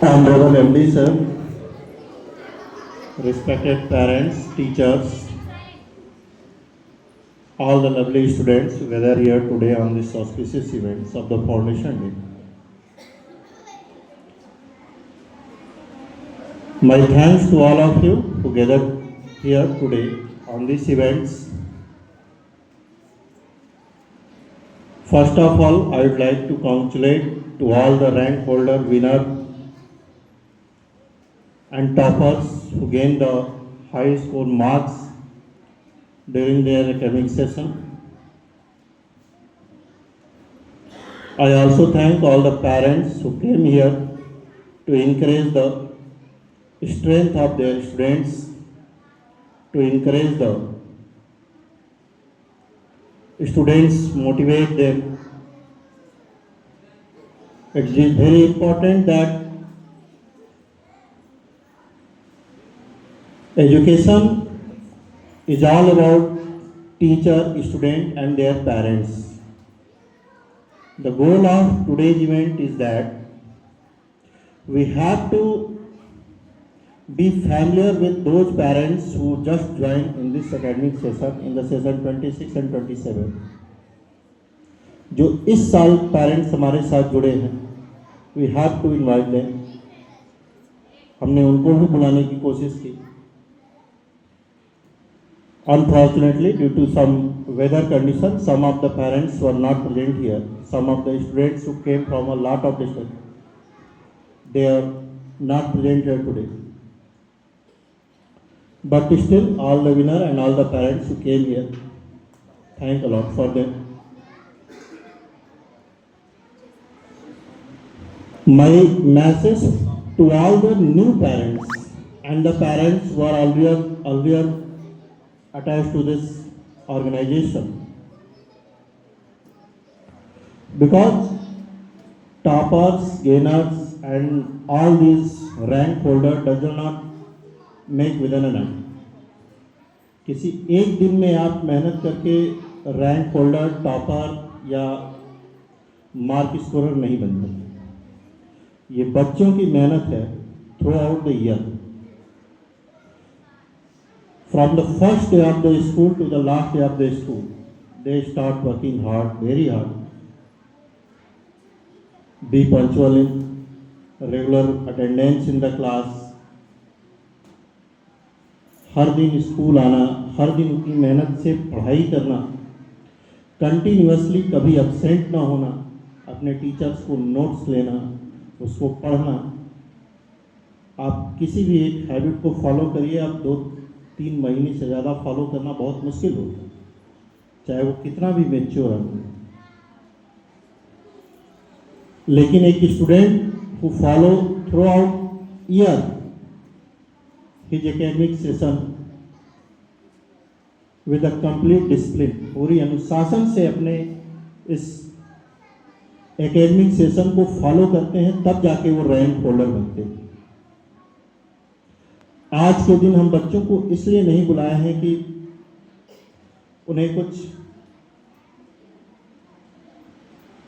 Honorable MD sir, respected parents, teachers, all the lovely students whether here today on this auspicious events of the Foundation Day. My thanks to all of you who gathered here today on these events. First of all, I would like to congratulate to all the rank holder, winner and toppers who gained the high score marks during their academic session. I also thank all the parents who came here to encourage the strength of their students, to encourage the students, motivate them. It is very important that education is all about teacher, student and their parents. The goal of today's event is that we have to be familiar with those parents who just joined in this academic session, in the session 26 and 27. जो इस साल parents हमारे साथ जुड़े हैं, we have to invite them. हमने उनको भी बुलाने की कोशिश की. Unfortunately, due to some weather conditions, some of the parents were not present here. Some of the students who came from a lot of distance, they are not present here today. But still, all the winner and all the parents who came here, thank a lot for them. My message to all the new parents and the parents who are earlier attached to this organization, because toppers, gainers and all these rank holders does not make within an end. किसी एक दिन में आप मेहनत करके rank holder, topper या mark scorer नहीं बन सकते. ये बच्चों की मेहनत है through out the year. From the first day of the school to the last day of the school, they start working hard, very hard. Be punctual in regular attendance in the class. हर दिन school आना, हर दिन उनकी मेहनत से पढ़ाई करना, continuously कभी absent ना होना, अपने टीचर्स को नोट्स लेना, उसको पढ़ना. आप किसी भी एक हैबिट को फॉलो करिए, आप 2-3 महीने से ज़्यादा फॉलो करना बहुत मुश्किल होता है, चाहे वो कितना भी मैच्योर हो. लेकिन एक student who follow through out year his academic session with a complete discipline, पूरी अनुशासन से अपने इस एकेडमिक सेशन को फॉलो करते हैं, तब जाके वो रैंक होल्डर बनते हैं. आज के दिन हम बच्चों को इसलिए नहीं बुलाए हैं कि उन्हें कुछ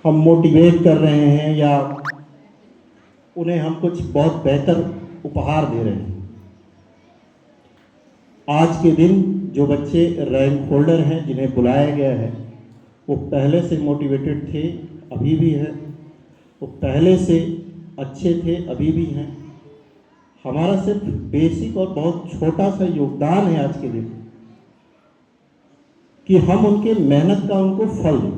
हम मोटिवेट कर रहे हैं या उन्हें हम कुछ बहुत बेहतर उपहार दे रहे हैं. आज के दिन जो बच्चे रैंक होल्डर हैं, जिन्हें बुलाया गया है, वो पहले से मोटिवेटेड थे, अभी भी हैं. वो पहले से अच्छे थे, अभी भी हैं. हमारा सिर्फ बेसिक और बहुत छोटा सा योगदान है आज के दिन कि हम उनके मेहनत का उनको फल दें.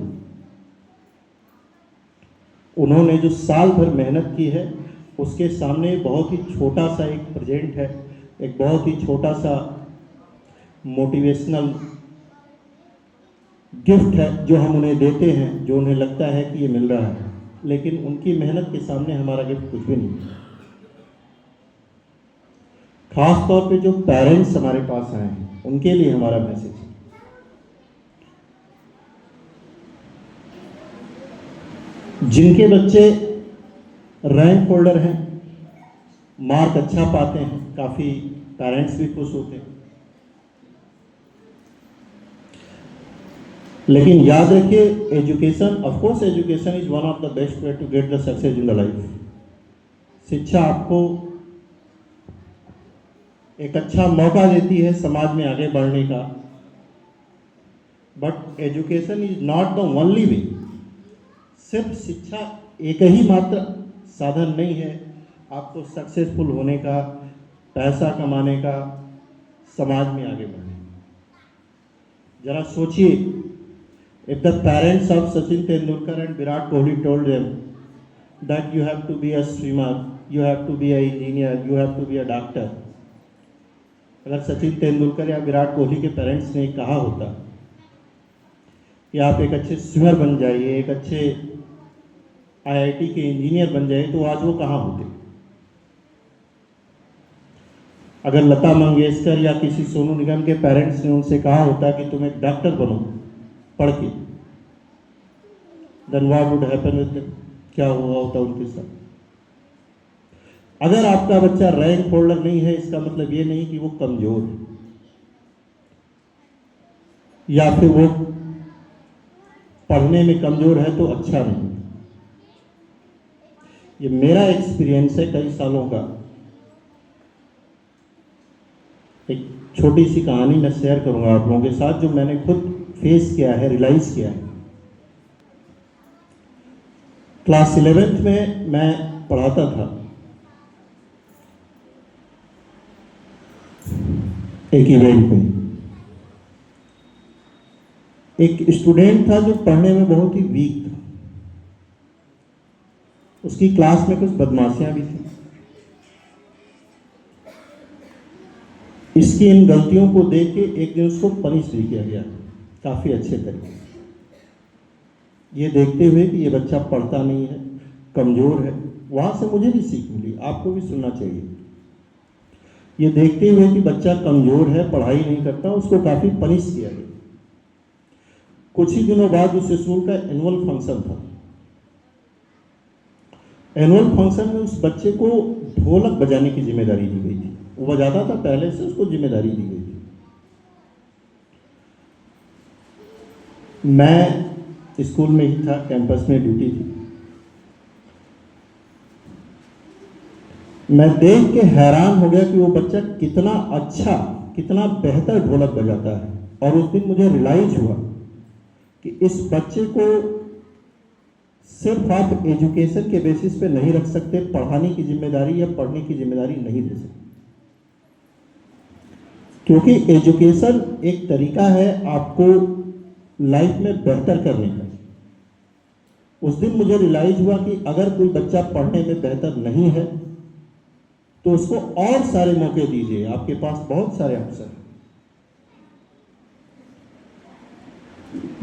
उन्होंने जो साल भर मेहनत की है, उसके सामने बहुत ही छोटा सा एक प्रेजेंट है, एक बहुत ही छोटा सा मोटिवेशनल गिफ्ट है जो हम उन्हें देते हैं, जो उन्हें लगता है कि ये मिल रहा है. लेकिन उनकी मेहनत के सामने हमारा गिफ्ट कुछ भी नहीं. खास तौर पे जो पेरेंट्स हमारे पास आए हैं, उनके लिए हमारा मैसेज है. जिनके बच्चे रैंक होल्डर हैं, मार्क अच्छा पाते हैं, काफ़ी पेरेंट्स भी खुश होते हैं. लेकिन याद रखिए, education, of course education is one of the best way to get the success in the life. शिक्षा आपको एक अच्छा मौका देती है समाज में आगे बढ़ने का, but education is not the only way. सिर्फ शिक्षा एक ही मात्र साधन नहीं है आपको सक्सेसफुल होने का, पैसा कमाने का, समाज में आगे बढ़ने का। जरा सोचिए, if the parents of Sachin Tendulkar and Virat Kohli told them that you have to be a swimmer, you have to be a engineer, you have to be a doctor, अगर सचिन तेंदुलकर या विराट कोहली के पेरेंट्स ने कहा होता कि आप एक अच्छे स्विमर बन जाइए, एक अच्छे आईआईटी के इंजीनियर बन जाइए, तो आज वो कहाँ होते? अगर लता मंगेशकर या किसी सोनू निगम के पेरेंट्स ने उनसे कहा होता कि तुम एक डॉक्टर बनो पढ़ के, then what would happen with them? क्या हुआ होता उनके साथ? अगर आपका बच्चा रैंक होल्डर नहीं है, इसका मतलब ये नहीं कि वो कमजोर है या फिर वो पढ़ने में कमजोर है तो अच्छा नहीं। ये मेरा एक्सपीरियंस है कई सालों का। एक छोटी सी कहानी मैं शेयर करूंगा आप लोगों के साथ, जो मैंने खुद फेस किया है, रियलाइज किया है। क्लास 11th में मैं पढ़ाता था एक इवेंट में। एक स्टूडेंट था जो पढ़ने में बहुत ही वीक था, उसकी क्लास में कुछ बदमाशियां भी थी। इसकी इन गलतियों को देख के एक दिन उसको पनिश भी किया गया काफ़ी अच्छे तरीके से। ये देखते हुए कि ये बच्चा पढ़ता नहीं है, कमज़ोर है, वहाँ से मुझे भी सीख मिली, आपको भी सुनना चाहिए। ये देखते हुए कि बच्चा कमज़ोर है, पढ़ाई नहीं करता, उसको काफ़ी पनिश किया गया। कुछ ही दिनों बाद उस स्कूल का एनुअल फंक्शन था। एनुअल फंक्शन में उस बच्चे को ढोलक बजाने की जिम्मेदारी दी गई थी। वो बजाता था पहले से, उसको जिम्मेदारी दी गई थी। मैं स्कूल में ही था, कैंपस में ड्यूटी थी। मैं देख के हैरान हो गया कि वो बच्चा कितना अच्छा, कितना बेहतर ढोलक बजाता है। और उस दिन मुझे रियलाइज हुआ कि इस बच्चे को सिर्फ आप एजुकेशन के बेसिस पे नहीं रख सकते, पढ़ाने की जिम्मेदारी या पढ़ने की जिम्मेदारी नहीं दे सकते, क्योंकि एजुकेशन एक तरीका है आपको लाइफ में बेहतर करने का। उस दिन मुझे रियलाइज हुआ कि अगर कोई बच्चा पढ़ने में बेहतर नहीं है तो उसको और सारे मौके दीजिए, आपके पास बहुत सारे अवसर हैं।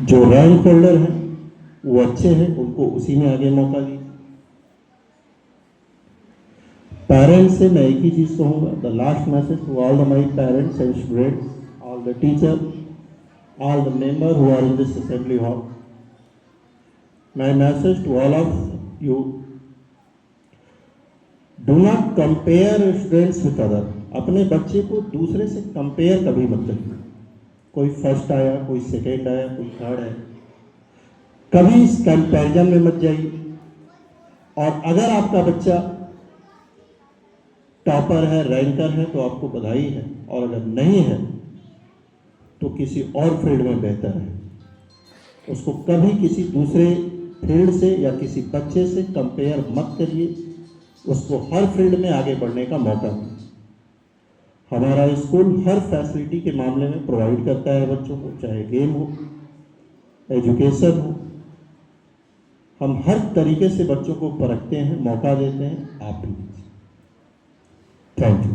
जो रैंक होल्डर हैं वो अच्छे हैं, उनको उसी में आगे मौका दीजिए। पेरेंट्स से मैं एक ही चीज कहूंगा, the last message to all the my parents and students, all the teacher, all the members who are in this assembly hall, my message to all of you, do not compare students with other। अपने बच्चे को दूसरे से compare कभी मत करिए। कोई first आया, कोई सेकेंड आया, कोई थर्ड आया, कभी इस कंपैरिजन में मत जाइए। और अगर आपका बच्चा टॉपर है, रैंकर है, तो आपको बधाई है, और अगर नहीं है तो किसी और फील्ड में बेहतर है। उसको कभी किसी दूसरे फील्ड से या किसी बच्चे से कंपेयर मत करिए, उसको हर फील्ड में आगे बढ़ने का मौका दीजिए। हमारा स्कूल हर फैसिलिटी के मामले में प्रोवाइड करता है बच्चों को, चाहे गेम हो, एजुकेशन हो। हम हर तरीके से बच्चों को परखते हैं, मौका देते हैं, आप भी दीजिए। Thank you.